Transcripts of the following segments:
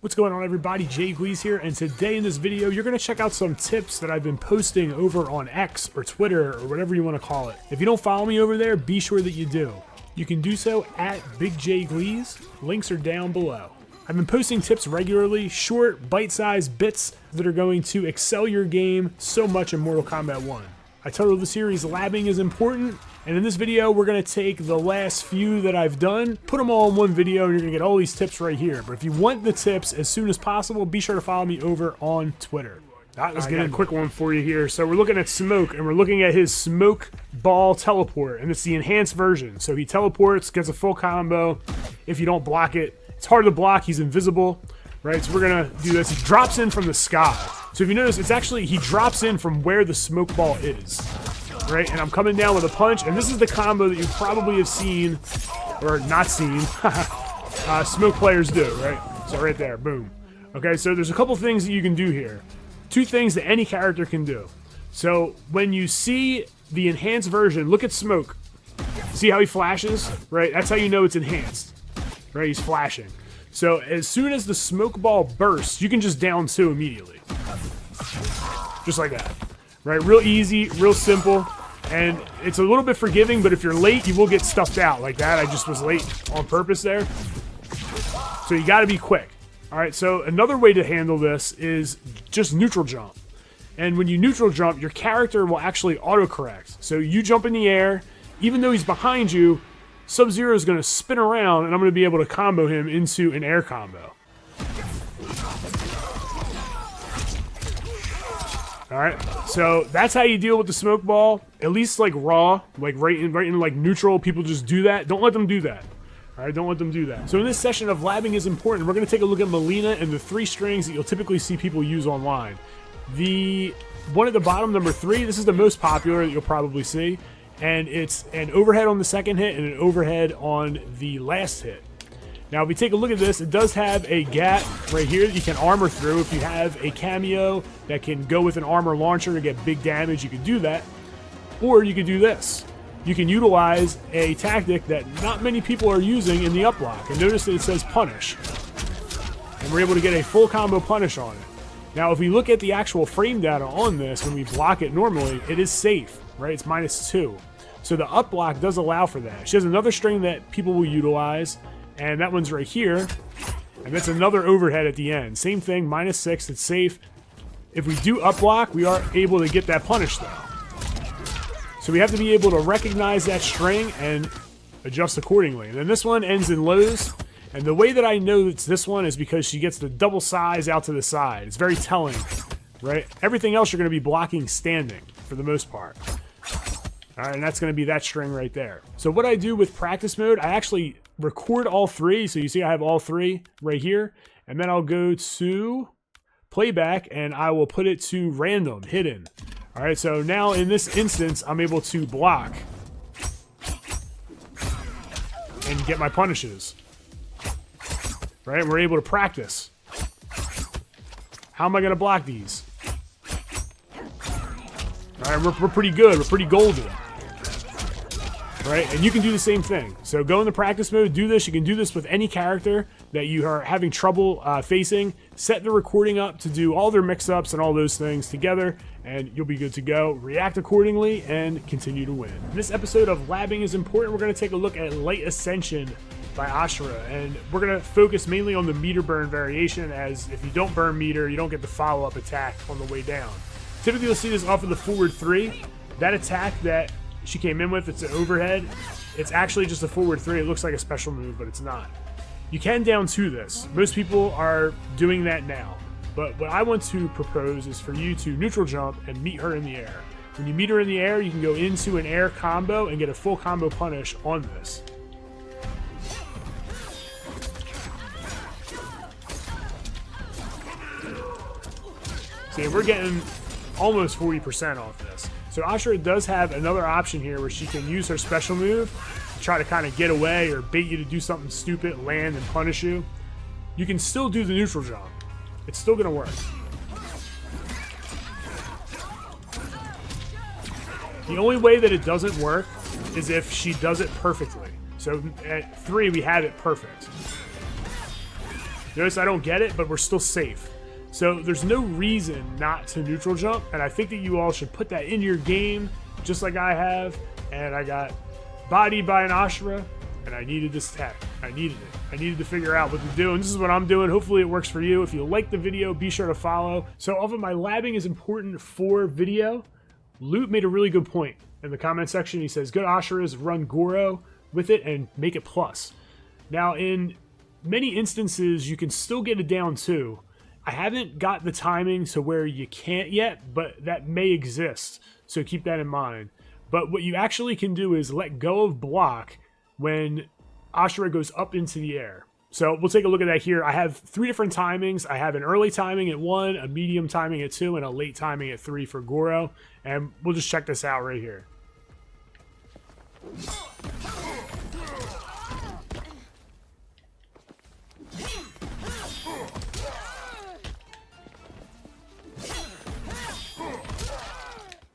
What's going on, everybody? Gleez here, and today in this video you're going to check out some tips that I've been posting over on X or Twitter or whatever you want to call it. If you don't follow me over there, be sure that you do. You can do so at Big J Gleez. Links are down below. I've been posting tips regularly, short, bite-sized bits that are going to excel your game so much in Mortal Kombat 1. I titled the series Labbing is Important, and in this video we're going to take the last few that I've done, put them all in one video, and you're going to get all these tips right here. But if you want the tips as soon as possible, be sure to follow me over on Twitter. Let's get a quick one for you here. So we're looking at Smoke, and we're looking at his Smoke Ball Teleport, and it's the enhanced version. So he teleports, gets a full combo. If you don't block it, it's hard to block, he's invisible, right? So we're going to do this. He drops in from the sky. So if you notice, it's actually, he drops in from where the smoke ball is, right? And I'm coming down with a punch, and this is the combo that you probably have seen, or not seen, smoke players do, right? So right there, boom. Okay, so there's a couple things that you can do here. Two things that any character can do. So when you see the enhanced version, look at Smoke. See how he flashes, right? That's how you know it's enhanced, right? He's flashing. So as soon as the smoke ball bursts, you can just down 2 immediately. Just like that, right? Real easy, real simple, and it's a little bit forgiving, but if you're late, you will get stuffed out like that. I just was late on purpose there. So you gotta be quick. All right, so another way to handle this is just neutral jump. And when you neutral jump, your character will actually autocorrect. So you jump in the air, even though he's behind you, Sub-Zero is gonna spin around, and I'm gonna be able to combo him into an air combo. All right, so that's how you deal with the smoke ball. At least like raw, like right in like neutral, people just do that. Don't let them do that. All right, don't let them do that. So in this session of Labbing is Important, we're gonna take a look at Mileena and the 3 strings that you'll typically see people use online. The one at the bottom, number 3, this is the most popular that you'll probably see, and it's an overhead on the second hit and an overhead on the last hit. Now, if we take a look at this, it does have a gap right here that you can armor through. If you have a cameo that can go with an armor launcher to get big damage, you can do that. Or you can do this. You can utilize a tactic that not many people are using in the up block. And notice that it says punish. And we're able to get a full combo punish on it. Now, if we look at the actual frame data on this, when we block it normally, it is safe, right? It's -2. So the up block does allow for that. She has another string that people will utilize, and that one's right here, and that's another overhead at the end. Same thing, -6, it's safe. If we do up block, we are able to get that punish though. So we have to be able to recognize that string and adjust accordingly. And then this one ends in lows, and the way that I know it's this one is because she gets the double size out to the side. It's very telling, right? Everything else you're gonna be blocking standing for the most part. All right, and that's gonna be that string right there. So what I do with practice mode, I actually record all 3, so you see I have all 3 right here, and then I'll go to playback and I will put it to random, hidden. All right, so now in this instance, I'm able to block and get my punishes. Right, we're able to practice. How am I gonna block these? All right, we're pretty good, we're pretty golden. Right, and you can do the same thing. So go into practice mode, do this. You can do this with any character that you are having trouble facing. Set the recording up to do all their mix-ups and all those things together, and you'll be good to go. React accordingly and continue to win. In this episode of Labbing is Important, we're going to take a look at Light Ascension by Ashra, and we're going to focus mainly on the meter burn variation, as if you don't burn meter, you don't get the follow-up attack on the way down. Typically, you'll see this off of the forward 3. That attack that she came in with, it's an overhead. It's actually just a forward 3. It looks like a special move, but it's not. You can down 2 this. Most people are doing that now. But what I want to propose is for you to neutral jump and meet her in the air. When you meet her in the air, you can go into an air combo and get a full combo punish on this. See, we're getting almost 40% off this. So Ashra does have another option here where she can use her special move to try to kind of get away or bait you to do something stupid, land, and punish you. You can still do the neutral jump. It's still gonna work. The only way that it doesn't work is if she does it perfectly. So at 3, we have it perfect. Notice I don't get it, but we're still safe. So there's no reason not to neutral jump, and I think that you all should put that in your game, just like I have. And I got bodied by an Ashra, and I needed this attack. I needed it. I needed to figure out what to do, and this is what I'm doing. Hopefully it works for you. If you like the video, be sure to follow. So off of my labbing is important for video, Loot made a really good point in the comment section. He says, good Ashras run Goro with it and make it plus. Now, in many instances, you can still get it down too. I haven't got the timing so where you can't yet, but that may exist, so keep that in mind. But what you actually can do is let go of block when Ashra goes up into the air. So we'll take a look at that here. I have 3 different timings. I have an early timing at 1, a medium timing at 2, and a late timing at 3 for Goro. And we'll just check this out right here.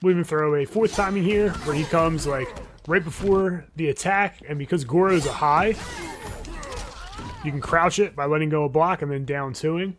We'll even throw a 4th timing here where he comes like right before the attack, and because Goro is a high, you can crouch it by letting go of block and then down 2ing.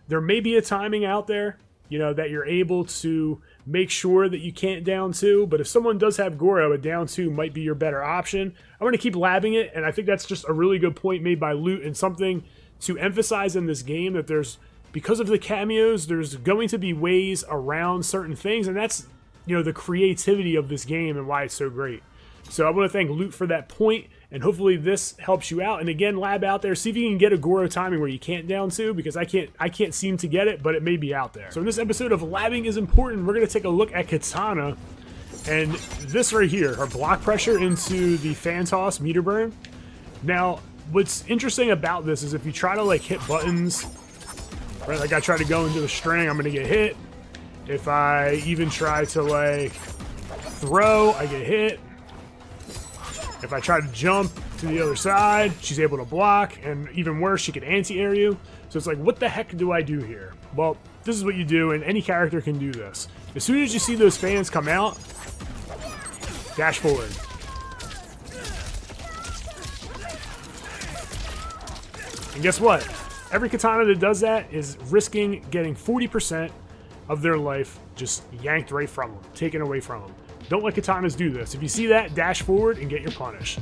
There may be a timing out there, you know, that you're able to make sure that you can't down 2, but if someone does have Goro, a down 2 might be your better option. I'm going to keep labbing it, and I think that's just a really good point made by Loot and something to emphasize in this game, that there's, because of the cameos, there's going to be ways around certain things, and that's, you know, the creativity of this game and why it's so great. So I want to thank Loot for that point, and hopefully this helps you out. And again, lab out there, see if you can get a Goro timing where you can't down 2, because I can't seem to get it, but it may be out there. So in this episode of Labbing is Important, we're going to take a look at Katana, and this right here, her block pressure into the fan toss meter burn. Now, what's interesting about this is if you try to like hit buttons, right, like I try to go into the string, I'm going to get hit. If I even try to like throw, I get hit. If I try to jump to the other side, she's able to block, and even worse, she can anti-air you. So it's like, what the heck do I do here? Well, this is what you do, and any character can do this. As soon as you see those fans come out, dash forward. And guess what? Every katana that does that is risking getting 40% of their life just yanked right from them, taken away from them. Don't let katanas do this. If you see that, dash forward and get your punish.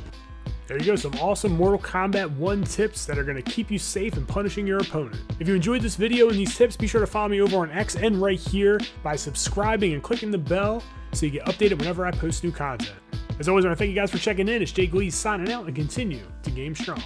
There you go, some awesome Mortal Kombat 1 tips that are going to keep you safe and punishing your opponent. If you enjoyed this video and these tips, be sure to follow me over on X and right here by subscribing and clicking the bell so you get updated whenever I post new content. As always, I want to thank you guys for checking in. It's Gleez signing out, and continue to game strong.